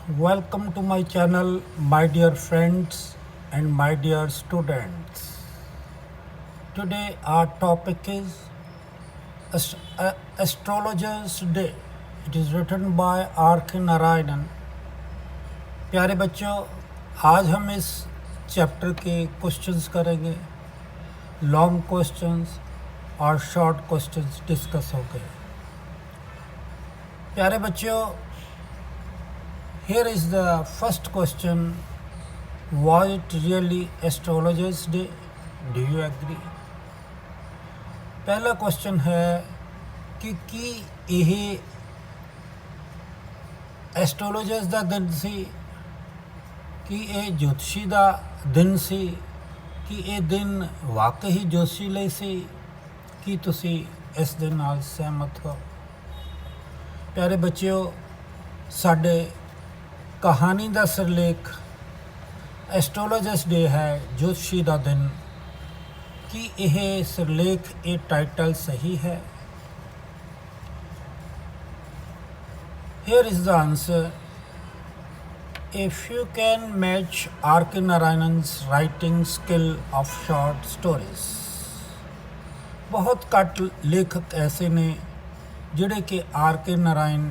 Welcome to my channel, my dear friends and my dear students. Today, our topic is Astrologer's Day. It is written by R.K. Narayanan. प्यारे बच्चों, आज हम इस chapter के questions करेंगे. Long questions और short questions discuss हो गए. प्यारे बच्चों, here is the first question. Was it really Astrologer's Day? Do you agree? पहला क्वेश्चन है कि ਇਹ ਐਸਟ੍ਰੋਲੋਜਰਸ ਦਾ ਦਿਨ ਸੀ, ਕਿ ਇਹ ਜੋਤਸ਼ੀ ਦਾ ਦਿਨ ਸੀ, ਕਿ ਇਹ ਦਿਨ ਵਾਕਈ ਜੋਤਸ਼ੀ ਲਈ ਸੀ. ਕੀ ਤੁਸੀਂ ਇਸ ਦੇ ਨਾਲ ਸਹਿਮਤ ਹੋ? ਪਿਆਰੇ ਬੱਚਿਓ, ਸਾਡੇ ਕਹਾਣੀ ਦਾ ਸਿਰਲੇਖ ਐਸਟ੍ਰੋਲੋਜਰਸ ਡੇ ਹੈ, ਜੋਤਸ਼ੀ ਦਾ ਦਿਨ. ਕੀ ਇਹ ਸਿਰਲੇਖ, ਇਹ ਟਾਈਟਲ ਸਹੀ ਹੈ? Here is the answer. If you can match R.K. Narayan's writing skill of short stories. बहुत ਘੱਟ ਲੇਖਕ ਐਸੇ ਨੇ ਜਿਹੜੇ ਕਿ R.K. ਨਾਰਾਇਣ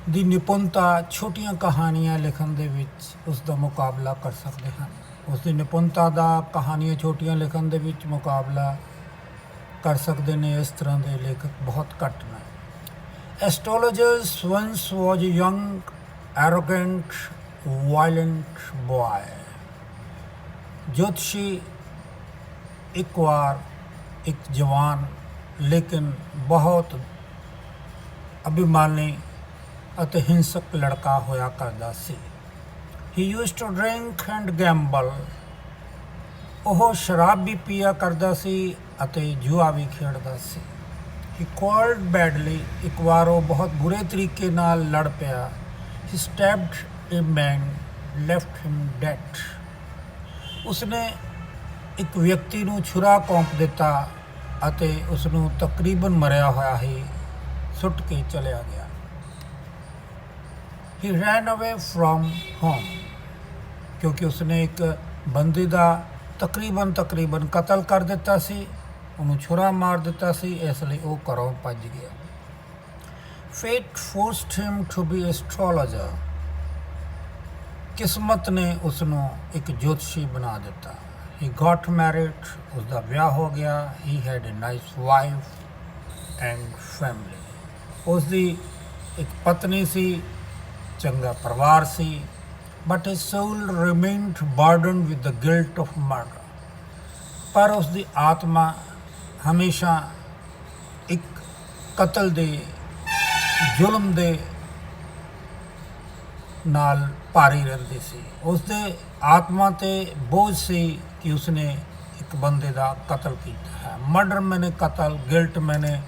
ਦੀ ਨਿਪੁੰਨਤਾ ਛੋਟੀਆਂ ਕਹਾਣੀਆਂ ਲਿਖਣ ਦੇ ਵਿੱਚ ਉਸ ਦਾ ਮੁਕਾਬਲਾ ਕਰ ਸਕਦੇ ਹਨ. ਉਸ ਦੀ ਨਿਪੁੰਨਤਾ ਦਾ ਕਹਾਣੀਆਂ ਛੋਟੀਆਂ ਲਿਖਣ ਦੇ ਵਿੱਚ ਮੁਕਾਬਲਾ ਕਰ ਸਕਦੇ ਨੇ. ਇਸ ਤਰ੍ਹਾਂ ਦੇ ਲੇਖਕ ਬਹੁਤ ਘੱਟ ਨੇ. Astrologers once was a young, arrogant, violent boy. ਜੋਤਸ਼ੀ ਇੱਕ ਵਾਰ ਇੱਕ ਜਵਾਨ ਲੇਕਿਨ ਬਹੁਤ ਅਭਿਮਾਨੀ ਅਤੇ ਹਿੰਸਕ ਲੜਕਾ ਹੋਇਆ ਕਰਦਾ ਸੀ. He used to drink and gamble. ਉਹ ਸ਼ਰਾਬ ਵੀ ਪੀਆ ਕਰਦਾ ਸੀ ਅਤੇ ਜੂਆ ਵੀ ਖੇਡਦਾ ਸੀ. He quarreled badly. ਇੱਕ ਵਾਰ ਉਹ ਬਹੁਤ ਬੁਰੇ ਤਰੀਕੇ ਨਾਲ ਲੜ ਪਿਆ. He stabbed a man, left him dead. ਉਸਨੇ ਇੱਕ ਵਿਅਕਤੀ ਨੂੰ ਛੁਰਾ ਕੌਂਪ ਦਿੱਤਾ ਅਤੇ ਉਸ ਨੂੰ ਤਕਰੀਬਨ ਮਰਿਆ ਹੋਇਆ ਹੀ ਸੁੱਟ ਕੇ ਚਲਿਆ ਗਿਆ. He ran away from home. ਕਿਉਂਕਿ ਉਸਨੇ ਇੱਕ ਬੰਦੇ ਦਾ ਤਕਰੀਬਨ ਕਤਲ ਕਰ ਦਿੱਤਾ ਸੀ, ਉਹਨੂੰ ਛੁਰਾ ਮਾਰ ਦਿੱਤਾ ਸੀ, ਇਸ ਲਈ ਉਹ ਘਰੋਂ ਭੱਜ ਗਿਆ. Fate forced him to be astrologer. ਕਿਸਮਤ ਨੇ ਉਸ ਨੂੰ ਇੱਕ ਜੋਤਸ਼ੀ ਬਣਾ ਦਿੱਤਾ. He got married. ਉਸ ਦਾ ਵਿਆਹ ਹੋ ਗਿਆ. He had a nice wife and family. ਉਸ ਦੀ ਇੱਕ ਪਤਨੀ ਸੀ, ਚੰਗਾ ਪਰਿਵਾਰ ਸੀ. But his soul remained burdened with the guilt of murder. ਪਰ ਉਸ ਦੀ ਆਤਮਾ ਹਮੇਸ਼ਾ ਇੱਕ ਕਤਲ ਦੇ ਜ਼ੁਲਮ ਦੇ ਨਾਲ ਭਾਰੀ ਰਹਿੰਦੀ ਸੀ. ਉਸ ਦੇ ਆਤਮਾ 'ਤੇ ਬੋਝ ਸੀ ਕਿ ਉਸਨੇ ਇੱਕ ਬੰਦੇ ਦਾ ਕਤਲ ਕੀਤਾ ਹੈ. ਮਰਡਰ ਮੈਨੇ ਕਤਲ, ਗਿਲਟ ਮੈਨੇ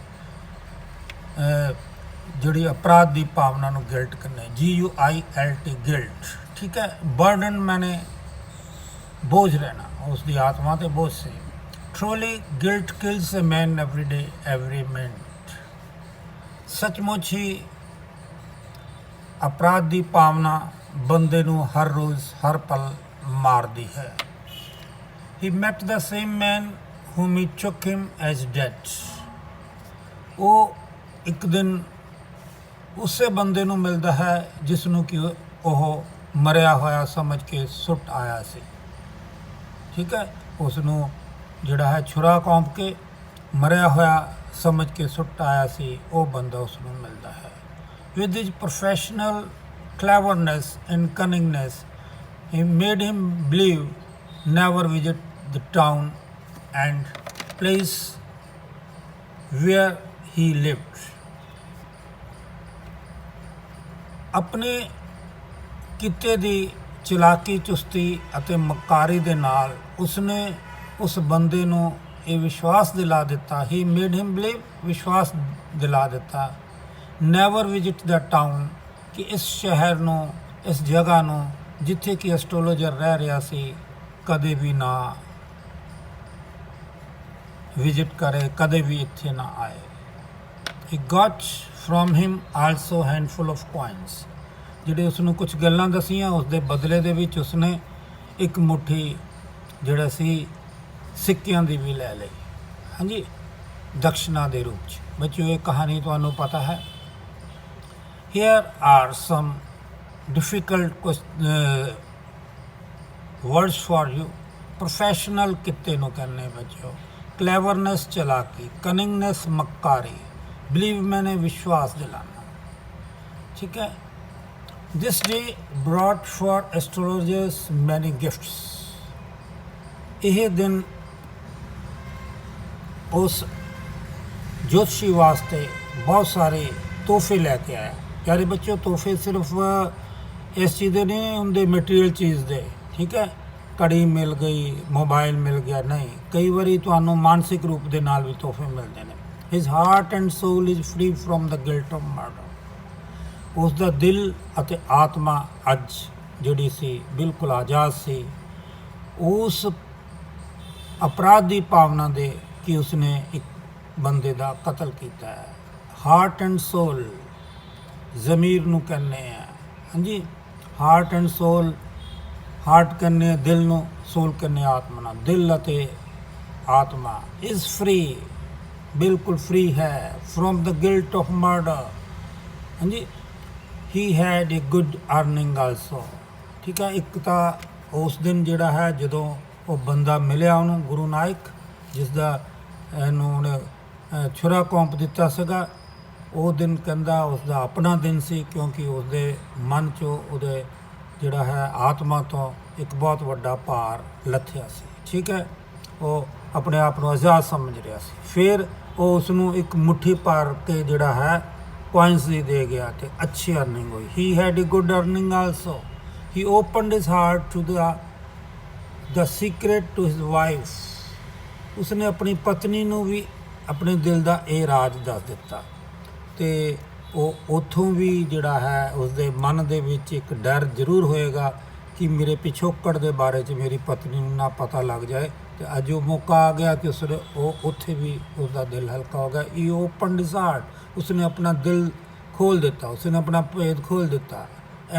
ਜਿਹੜੀ ਅਪਰਾਧ ਦੀ ਭਾਵਨਾ ਨੂੰ ਗਿਲਟ ਕਰਨਾ, GUILT ਗਿਲਟ. ਠੀਕ ਹੈ. ਬਰਡਨ ਮੈਨੇ ਬੋਝ ਰਹਿਣਾ, ਉਸ ਦੀ ਆਤਮਾ 'ਤੇ ਬੋਝ ਸੀ. Truly, guilt kills a man every day, every minute. ਸੱਚਮੁੱਚ ਹੀ ਅਪਰਾਧ ਦੀ ਭਾਵਨਾ ਬੰਦੇ ਨੂੰ ਹਰ ਰੋਜ਼ ਹਰ ਪਲ ਮਾਰਦੀ ਹੈ. He met the same man whom he took him as dead. ਉਹ ਇੱਕ ਦਿਨ ਉਸੇ ਬੰਦੇ ਨੂੰ ਮਿਲਦਾ ਹੈ ਜਿਸ ਨੂੰ ਕਿ ਉਹ ਮਰਿਆ ਹੋਇਆ ਸਮਝ ਕੇ ਸੁੱਟ ਆਇਆ ਸੀ. ਠੀਕ ਹੈ. ਉਸ ਨੂੰ ਜਿਹੜਾ ਹੈ ਛੁਰਾ ਕੌਂਪ ਕੇ ਮਰਿਆ ਹੋਇਆ ਸਮਝ ਕੇ ਸੁੱਟ ਆਇਆ ਸੀ, ਉਹ ਬੰਦਾ ਉਸ ਨੂੰ ਮਿਲਦਾ ਹੈ. With his professional cleverness and cunningness, he made him believe never visit the town and place where he lived. ਆਪਣੇ ਕਿੱਤੇ ਦੀ ਚਲਾਕੀ, ਚੁਸਤੀ ਅਤੇ ਮਕਾਰੀ ਦੇ ਨਾਲ ਉਸਨੇ ਉਸ ਬੰਦੇ ਨੂੰ ਇਹ ਵਿਸ਼ਵਾਸ ਦਿਲਾ ਦਿੱਤਾ. He made him believe, ਵਿਸ਼ਵਾਸ ਦਿਲਾ ਦਿੱਤਾ. Never visit the town, ਕਿ ਇਸ ਸ਼ਹਿਰ ਨੂੰ, ਇਸ ਜਗ੍ਹਾ ਨੂੰ ਜਿੱਥੇ ਕਿ ਐਸਟ੍ਰੋਲੋਜਰ ਰਹਿ ਰਿਹਾ ਸੀ, ਕਦੇ ਵੀ ਨਾ ਵਿਜ਼ਿਟ ਕਰੇ, ਕਦੇ ਵੀ ਇੱਥੇ ਨਾ ਆਏ. He got from him also handful of coins. ਜਿਹੜੇ ਉਸਨੂੰ ਕੁਝ ਗੱਲਾਂ ਦਸੀਆਂ, ਉਸ ਦੇ ਬਦਲੇ ਦੇ ਵਿੱਚ ਉਸਨੇ ਇੱਕ ਮੁੱਠੀ ਜਿਹੜਾ ਸੀ ਸਿੱਕਿਆਂ ਦੀ ਵੀ ਲੈ ਲਈ, ਹਾਂਜੀ, ਦਕਸ਼ਨਾ ਦੇ ਰੂਪ 'ਚ। ਬੱਚਿਓ ਇਹ ਕਹਾਣੀ ਤੁਹਾਨੂੰ ਪਤਾ ਹੈ। Here are some difficult words for you. Professional कित्ते नु कहने बच्चों, क्लेवरनेस चलाकी, कनिंगनेस मक्कारी, बिलीव मैंने विश्वास दिलाना, ठीक है। This day brought for astrologers many gifts. यह दिन उस ज्योतिषी वास्ते बहुत सारे तोहफे लैके आया। प्यारे बच्चों, तोहफे सिर्फ इस चीज़ के नहीं होंगे, मटीरियल चीज़ के, ठीक है। घड़ी मिल गई, मोबाइल मिल गया, नहीं, कई बारी तुहानू मानसिक रूप के नाल भी तोहफे मिलते हैं। His heart and soul is free from the guilt of murder. उसका दिल अते आत्मा अज जिहड़ी सी बिल्कुल आज़ाद सी उस अपराध की भावना दे कि उसने एक बंदे का कतल किया है। हार्ट एंड सोल ज़मीर नू कहने हैं, हाँ जी, हार्ट एंड सोल। हार्ट करने दिल नो, सोल करने आत्मा ना। दिल अते आत्मा इज़ फ्री, बिल्कुल फ्री है from the guilt of murder, हाँ जी। He had a good earning also, ठीक है। एक तो उस दिन जिहड़ा है जदों वो बंदा मिलिया उन्होंने गुरु नायक, जिसका इन्होंने छुरा कौंप दिता सीगा, वो दिन कहंदा उसका अपना दिन सी, क्योंकि उसके मन चो उहदे जिहड़ा है आत्मा तो एक बहुत वड्डा भार लथया सी, ठीक है। वो अपने आप को आज़ाद समझ रहा सी। फिर वो उसनू एक मुट्ठी भर के जिहड़ा है कॉइन्स ही दे गया, तो अच्छी अर्निंग हुई। He had a good earning also. He opened his heart to the secret to his wife. उसने अपनी पत्नी नू भी अपने दिल का ये राज दस दिता, तो ਉਹ ਉੱਥੋਂ ਵੀ ਜਿਹੜਾ ਹੈ ਉਸਦੇ ਮਨ ਦੇ ਵਿੱਚ ਇੱਕ ਡਰ ਜ਼ਰੂਰ ਹੋਏਗਾ ਕਿ ਮੇਰੇ ਪਿਛੋਕੜ ਦੇ ਬਾਰੇ 'ਚ ਮੇਰੀ ਪਤਨੀ ਨੂੰ ਨਾ ਪਤਾ ਲੱਗ ਜਾਏ। ਤੇ ਅੱਜ ਉਹ ਮੌਕਾ ਆ ਗਿਆ ਕਿ ਉਸਨੇ ਉਹ ਉੱਥੇ ਵੀ ਉਸਦਾ ਦਿਲ ਹਲਕਾ ਹੋ ਗਿਆ। ਇਹ ਓਪਨ ਹਿਜ਼ ਹਾਰਟ, ਉਸਨੇ ਆਪਣਾ ਦਿਲ ਖੋਲ ਦਿੱਤਾ, ਉਸਨੇ ਆਪਣਾ ਭੇਦ ਖੋਲ ਦਿੱਤਾ।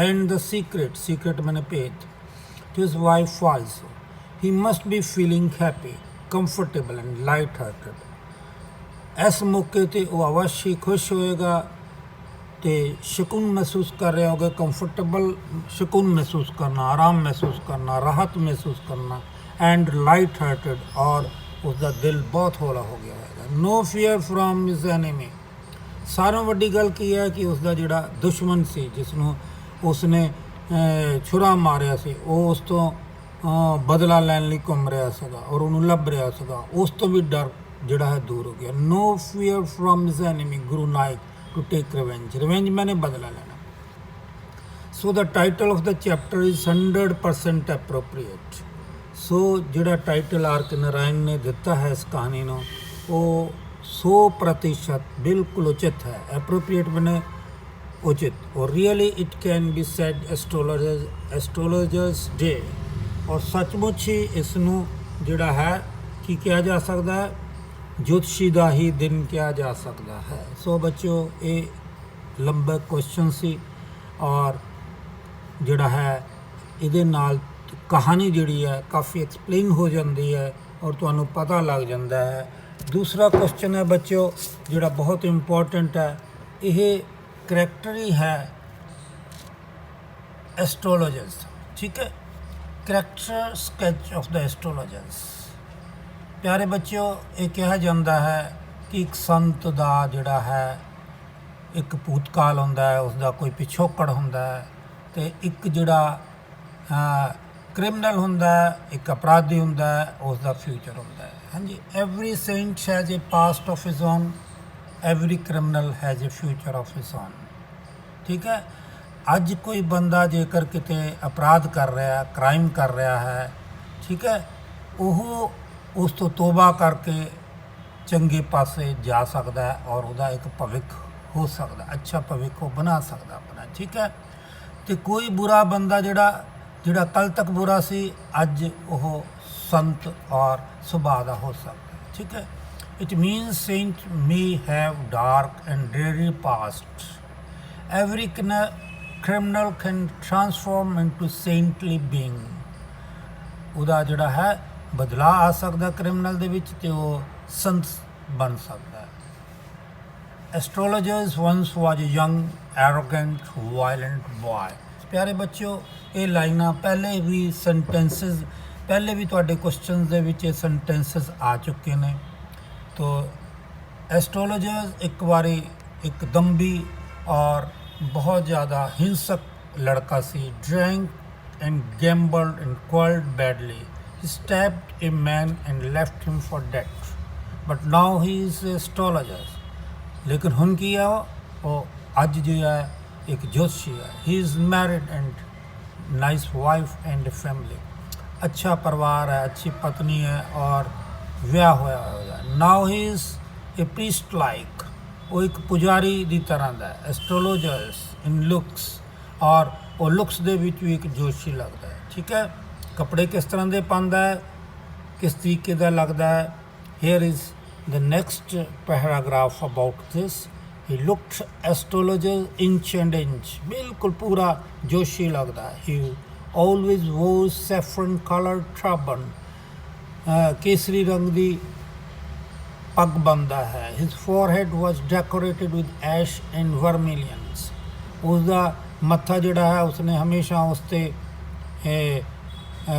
ਐਂਡ ਦ ਸੀਕ੍ਰੇਟ ਮੈਨੇ ਭੇਦ to his wife also. He must be feeling happy, comfortable and light hearted. ਇਸ ਮੌਕੇ 'ਤੇ ਉਹ ਅਵਸ਼ ਹੀ ਖੁਸ਼ ਹੋਏਗਾ तो सुकून महसूस कर रहे होगे। कंफर्टेबल, सुकून महसूस करना, आराम महसूस करना, राहत महसूस करना, एंड लाइट हार्टेड, और उसका दिल बहुत हौला हो गया होगा। No fear from his enemy. सारों वड्डी गल की है कि उसका जिहड़ा दुश्मन सी, जिसनों उसने छुरा मारिया सी, वो उस तो बदला लैन लई घूम रहा सीगा और उन्होंने लभ रहा सीगा, उस तो भी डर जिहड़ा है दूर हो गया। No fear from his enemy Guru Nayak to take revenge. Revenge मैंने बदला लेना। So the title of the chapter is 100% appropriate. So जिहड़ा टाइटल आर के नारायण ने दिता है इस कहानी को, वो 100% बिल्कुल उचित है। अप्रोप्रिएट मैंने उचित, और really it can be sad astrologers day. और सचमुच ही इसनू जिहड़ा है कि किया जा सकता है, ज्योतिषी का ही दिन किया जा सकता है। सो बच्चों, ये लंबा क्वेश्चन सी, और जिहड़ा है इहदे नाल कहानी जिहड़ी है काफ़ी एक्सप्लेन हो जाती है और तुहानू पता लग जाता है। दूसरा क्वेश्चन है बच्चों जिहड़ा बहुत इंपॉर्टेंट है, यह करैक्टर ही है एस्ट्रोलॉजर्स, ठीक है। Character sketch of the astrologers. प्यारे बच्चों, ये कहा जाता है कि एक संत का जिहड़ा है एक भूतकाल हुंदा है, उसका कोई पिछोकड़ हुंदा है, तो एक जिहड़ा क्रिमिनल हुंदा है, एक अपराधी हुंदा है, उसका फ्यूचर हुंदा है। हाँ जी, every saint has a past of his own, every criminal has a future of his own, ठीक है। अज कोई बंदा जेकर किते अपराध कर रहा है, क्राइम कर रहा है, ठीक है, वो उस तो तोबा करके चंगे पासे जा सकता है और उसका एक भविख हो सकता, अच्छा भविख वो बना सकता अपना, ठीक है। तो कोई बुरा बंदा जिहड़ा कल तक बुरा सी, अज वो संत और सुभाव का हो सकता है, ठीक है। It means saint may have dark and dreary past. Every criminal can transform into saintly being. ਉਹਦਾ ਜਿਹੜਾ ਹੈ ਬਦਲਾਅ ਆ ਸਕਦਾ ਕ੍ਰਿਮੀਨਲ ਦੇ ਵਿੱਚ ਤੇ ਉਹ ਸੰਤ ਬਣ ਸਕਦਾ ਹੈ। Astrologers once was a young, arrogant, violent boy. ਪਿਆਰੇ ਬੱਚਿਓ, ਇਹ ਲਾਈਨਾਂ ਪਹਿਲੇ ਵੀ ਸੈਂਟੈਂਸਸ ਪਹਿਲੇ ਵੀ ਤੁਹਾਡੇ ਕੁਐਸਚਨਸ ਦੇ ਵਿੱਚ ਇਹ ਸੈਂਟੈਂਸਸ ਆ ਚੁੱਕੇ ਨੇ। ਤੋ ਐਸਟ੍ਰੋਲੋਜਰਸ ਇੱਕ ਵਾਰੀ ਇੱਕ ਦੰਭੀ ਔਰ ਬਹੁਤ ਜ਼ਿਆਦਾ ਹਿੰਸਕ ਲੜਕਾ ਸੀ। ਡਰੈਂਕ and gambled and quarreled badly. He stabbed a man and left him for dead. But now he is an astrologer. लेकिन हुन की है वो आज जो है एक जोशी है। He is married and nice wife and family. अच्छा परिवार है, अच्छी पत्नी है और विआह होया होगा। Now he is a priest like. वो एक पुजारी दी तरह दा है। Astrologers in looks और ਉਹ ਲੁਕਸ ਦੇ ਵਿੱਚ ਵੀ ਇੱਕ ਜੋਸ਼ੀ ਲੱਗਦਾ ਹੈ। ਠੀਕ ਹੈ, ਕੱਪੜੇ ਕਿਸ ਤਰ੍ਹਾਂ ਦੇ ਪਾਉਂਦਾ ਹੈ, ਕਿਸ ਤਰੀਕੇ ਦਾ ਲੱਗਦਾ ਹੈ। Here is the next paragraph about this. He looked astrologer inch and inch, ਬਿਲਕੁਲ ਪੂਰਾ ਜੋਸ਼ੀ ਲੱਗਦਾ ਹੈ। He always wore saffron coloured turban, ਕੇਸਰੀ ਰੰਗ ਦੀ ਪੱਗ ਬੰਨਦਾ ਹੈ। His forehead was decorated with ash and vermilions. ਉਸਦਾ ਮੱਥਾ ਜਿਹੜਾ ਹੈ ਉਸਨੇ ਹਮੇਸ਼ਾ ਉਸ 'ਤੇ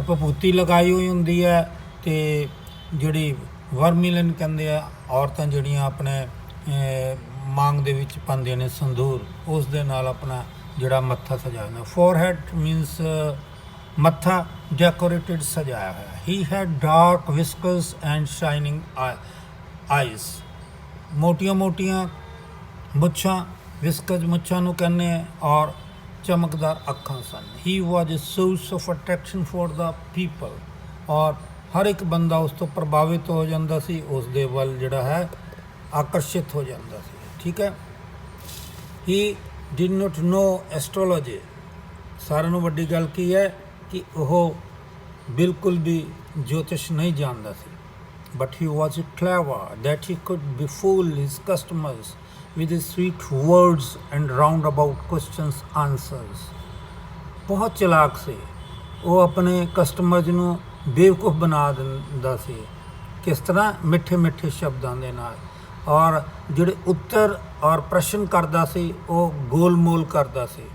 ਭਭੂਤੀ ਲਗਾਈ ਹੋਈ ਹੁੰਦੀ ਹੈ ਅਤੇ ਜਿਹੜੀ ਵਰਮਿਲਨ ਕਹਿੰਦੇ ਆ ਔਰਤਾਂ ਜਿਹੜੀਆਂ ਆਪਣੇ ਮਾਂਗ ਦੇ ਵਿੱਚ ਪਾਉਂਦੀਆਂ ਨੇ ਸੰਦੂਰ, ਉਸ ਦੇ ਨਾਲ ਆਪਣਾ ਜਿਹੜਾ ਮੱਥਾ ਸਜਾਇਆ ਹੁੰਦਾ। ਫੋਰਹੈਡ ਮੀਨਸ ਮੱਥਾ ਡੈਕੋਰੇਟਿਡ ਸਜਾਇਆ ਹੋਇਆ। He had dark whiskers and shining eyes, ਮੋਟੀਆਂ ਮੋਟੀਆਂ ਮੁੱਛਾਂ, ਵਿਸਕਸ ਮੁੱਛਾਂ ਨੂੰ ਕਹਿੰਦੇ ਆ, ਔਰ ਚਮਕਦਾਰ ਅੱਖਾਂ ਸਨ। He was a source of attraction for the people, ਔਰ ਹਰ ਇੱਕ ਬੰਦਾ ਉਸ ਤੋਂ ਪ੍ਰਭਾਵਿਤ ਹੋ ਜਾਂਦਾ ਸੀ, ਉਸ ਦੇ ਵੱਲ ਜਿਹੜਾ ਹੈ ਆਕਰਸ਼ਿਤ ਹੋ ਜਾਂਦਾ ਸੀ। ਠੀਕ ਹੈ, ਹੀ ਡਿਡ ਨੋਟ ਨੋ ਐਸਟ੍ਰੋਲੋਜੀ। ਸਾਰਿਆਂ ਨੂੰ ਵੱਡੀ ਗੱਲ ਕੀ ਹੈ ਕਿ ਉਹ ਬਿਲਕੁਲ ਵੀ ਜੋਤਿਸ਼ ਨਹੀਂ ਜਾਣਦਾ ਸੀ। But he was clever that he could befool his customers with his sweet words and roundabout questions answers. ਬਹੁਤ ਚਲਾਕ ਸੀ ਉਹ, ਆਪਣੇ ਕਸਟਮਰਜ਼ ਨੂੰ ਬੇਵਕੂਫ ਬਣਾ ਦਿੰਦਾ ਸੀ। ਕਿਸ ਤਰ੍ਹਾਂ? ਮਿੱਠੇ ਮਿੱਠੇ ਸ਼ਬਦਾਂ ਦੇ ਨਾਲ, ਔਰ ਜਿਹੜੇ ਉੱਤਰ ਔਰ ਪ੍ਰਸ਼ਨ ਕਰਦਾ ਸੀ ਉਹ ਗੋਲ ਮੋਲ ਕਰਦਾ ਸੀ।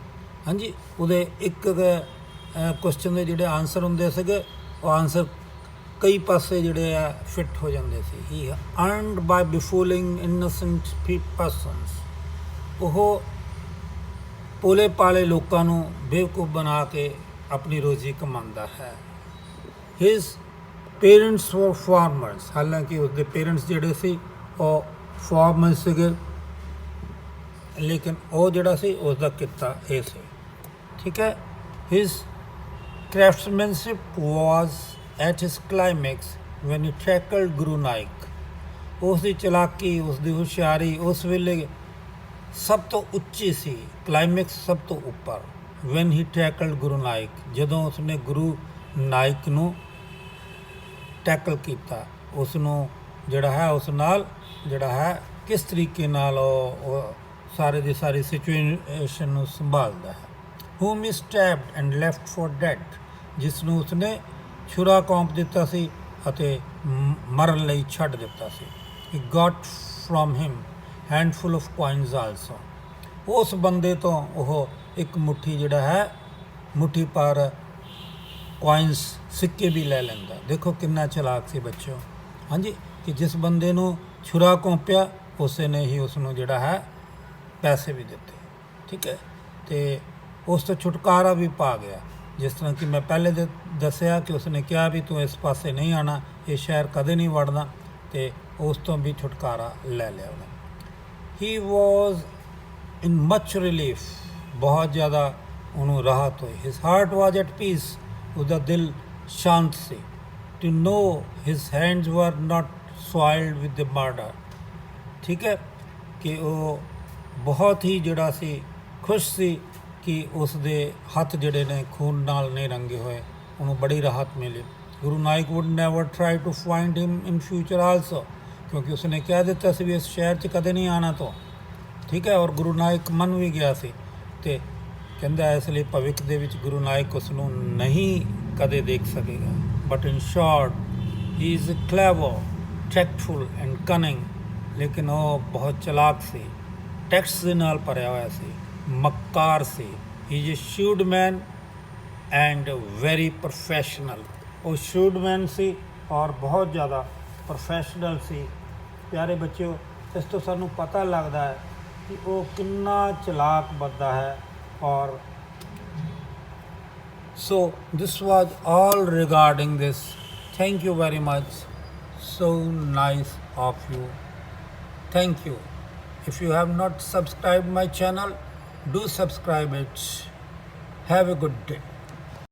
ਹਾਂਜੀ, ਉਹਦੇ ਇੱਕ ਕੁਐਸਚਨ ਦੇ ਜਿਹੜੇ ਆਨਸਰ ਹੁੰਦੇ ਸੀਗੇ ਉਹ ਆਨਸਰ ਕਈ ਪਾਸੇ ਜਿਹੜੇ ਆ ਫਿੱਟ ਹੋ ਜਾਂਦੇ ਸੀ। ਹੀ ਅਰਨਡ ਬਾਈ ਬਿਫੂਲਿੰਗ ਇਨੋਸੈਂਟ ਪਰਸਨਸ। ਉਹ ਭੋਲੇ ਭਾਲੇ ਲੋਕਾਂ ਨੂੰ ਬੇਵਕੂਫ ਬਣਾ ਕੇ ਆਪਣੀ ਰੋਜ਼ੀ ਕਮਾਉਂਦਾ ਹੈ। ਹਿਸ ਪੇਰੈਂਟਸ ਵਰ ਫਾਰਮਰਸ, ਹਾਲਾਂਕਿ ਉਸਦੇ ਪੇਰੈਂਟਸ ਜਿਹੜੇ ਸੀ ਉਹ ਫਾਰਮਰ ਸੀਗੇ, ਲੇਕਿਨ ਉਹ ਜਿਹੜਾ ਸੀ ਉਸਦਾ ਕਿੱਤਾ ਇਹ ਸੀ। ਠੀਕ ਹੈ, ਹਿਸ ਕ੍ਰਾਫਟਸਮੈਨਸ਼ਿਪ ਵਾਜ਼ at his climax when he tackled Guru Nanak. ਉਸ ਦੀ ਚਲਾਕੀ, ਉਸ ਦੀ ਹੁਸ਼ਿਆਰੀ ਉਸ ਵੇਲੇ ਸਭ ਤੋਂ ਉੱਚੀ ਸੀ, ਕਲਾਈਮੈਕਸ ਸਭ ਤੋਂ ਉੱਪਰ। when he tackled Guru Nanak, ਜਦੋਂ ਉਸਨੇ ਗੁਰੂ ਨਾਇਕ ਨੂੰ ਟੈਕਲ ਕੀਤਾ, ਉਸ ਨੂੰ ਜਿਹੜਾ ਹੈ ਉਸ ਨਾਲ ਜਿਹੜਾ ਹੈ ਕਿਸ ਤਰੀਕੇ ਨਾਲ ਉਹ ਸਾਰੇ ਦੀ ਸਾਰੀ ਸਿਚੁਏਸ਼ਨ ਨੂੰ ਸੰਭਾਲਦਾ ਹੈ। whom he stabbed and left for dead, ਜਿਸ ਨੂੰ ਉਸਨੇ ਛੁਰਾ ਕੌਂਪ ਦਿੱਤਾ ਸੀ ਅਤੇ ਮਰਨ ਲਈ ਛੱਡ ਦਿੱਤਾ ਸੀ। He got from him handful of coins also. ਉਸ ਬੰਦੇ ਤੋਂ ਉਹ ਇੱਕ ਮੁੱਠੀ ਜਿਹੜਾ ਹੈ ਮੁੱਠੀ ਪਰ ਕੋਇਨਸ ਸਿੱਕੇ ਵੀ ਲੈ ਲੈਂਦਾ। ਦੇਖੋ ਕਿੰਨਾ ਚਲਾਕ ਸੀ ਬੱਚਿਓ। ਹਾਂਜੀ, ਕਿ ਜਿਸ ਬੰਦੇ ਨੂੰ ਛੁਰਾ ਕੌਂਪਿਆ ਉਸੇ ਨੇ ਹੀ ਉਸ ਨੂੰ ਜਿਹੜਾ ਹੈ ਪੈਸੇ ਵੀ ਦਿੱਤੇ। ਠੀਕ ਹੈ, ਅਤੇ ਉਸ ਤੋਂ ਛੁਟਕਾਰਾ ਵੀ ਪਾ ਗਿਆ। ਜਿਸ ਤਰ੍ਹਾਂ ਕਿ ਮੈਂ ਪਹਿਲੇ ਦੱਸਿਆ ਕਿ ਉਸਨੇ ਕਿਹਾ ਵੀ ਤੂੰ ਇਸ ਪਾਸੇ ਨਹੀਂ ਆਉਣਾ, ਇਹ ਸ਼ਹਿਰ ਕਦੇ ਨਹੀਂ ਵੜਨਾ, ਅਤੇ ਉਸ ਤੋਂ ਵੀ ਛੁਟਕਾਰਾ ਲੈ ਲਿਆ ਉਹਨੇ। ਹੀ ਵਾਜ਼ ਇਨ ਮਚ ਰਿਲੀਫ, ਬਹੁਤ ਜ਼ਿਆਦਾ ਉਹਨੂੰ ਰਾਹਤ ਹੋਈ। ਹਿਸ ਹਾਰਟ ਵਾਜ਼ ਐਟ ਪੀਸ, ਉਹਦਾ ਦਿਲ ਸ਼ਾਂਤ ਸੀ। ਟੂ ਨੋ ਹਿਸ ਹੈਂਡਸ ਵਰ ਨਾਟ ਸੋਇਲਡ ਵਿਦ ਦ ਮਰਡਰ। ਠੀਕ ਹੈ, ਕਿ ਉਹ ਬਹੁਤ ਹੀ ਜਿਹੜਾ ਸੀ ਖੁਸ਼ ਸੀ ਕਿ ਉਸ ਦੇ ਹੱਥ ਜਿਹੜੇ ਨੇ ਖੂਨ ਨਾਲ ਨਹੀਂ ਰੰਗੇ ਹੋਏ। ਉਹਨੂੰ ਬੜੀ ਰਾਹਤ ਮਿਲੀ। Guru Nanak would never try to find him in future also, ਕਿਉਂਕਿ ਉਸਨੇ ਕਹਿ ਦਿੱਤਾ ਸੀ ਵੀ ਇਸ ਸ਼ਹਿਰ 'ਚ ਕਦੇ ਨਹੀਂ ਆਉਣਾ ਤੋਂ। ਠੀਕ ਹੈ, ਔਰ ਗੁਰੂ ਨਾਨਕ ਮੰਨ ਵੀ ਗਿਆ ਸੀ। ਅਤੇ ਕਹਿੰਦਾ ਇਸ ਲਈ ਭਵਿੱਖ ਦੇ ਵਿੱਚ ਗੁਰੂ ਨਾਨਕ ਉਸ ਨੂੰ ਨਹੀਂ ਕਦੇ ਦੇਖ ਸਕੇਗਾ। But in short he is clever, tactful and cunning, ਲੇਕਿਨ ਉਹ ਬਹੁਤ ਚਲਾਕ ਸੀ, ਟੈਕਸ ਦੇ ਨਾਲ ਭਰਿਆ ਹੋਇਆ ਸੀ, ਮੱਕਾਰ ਸੀ। He is shrewd man and very professional. ਉਹ ਸ਼ੂਡਮੈਨ ਸੀ ਔਰ ਬਹੁਤ ਜ਼ਿਆਦਾ ਪ੍ਰੋਫੈਸ਼ਨਲ ਸੀ। ਪਿਆਰੇ ਬੱਚਿਓ, ਇਸ ਤੋਂ ਸਾਨੂੰ ਪਤਾ ਲੱਗਦਾ ਹੈ ਕਿ ਉਹ ਕਿੰਨਾ ਚਲਾਕ ਬੰਦਾ ਹੈ। ਔਰ so this was all regarding this. Thank you very much. So nice of you. Thank you. If you have not subscribed my channel, do subscribe it. Have a good day.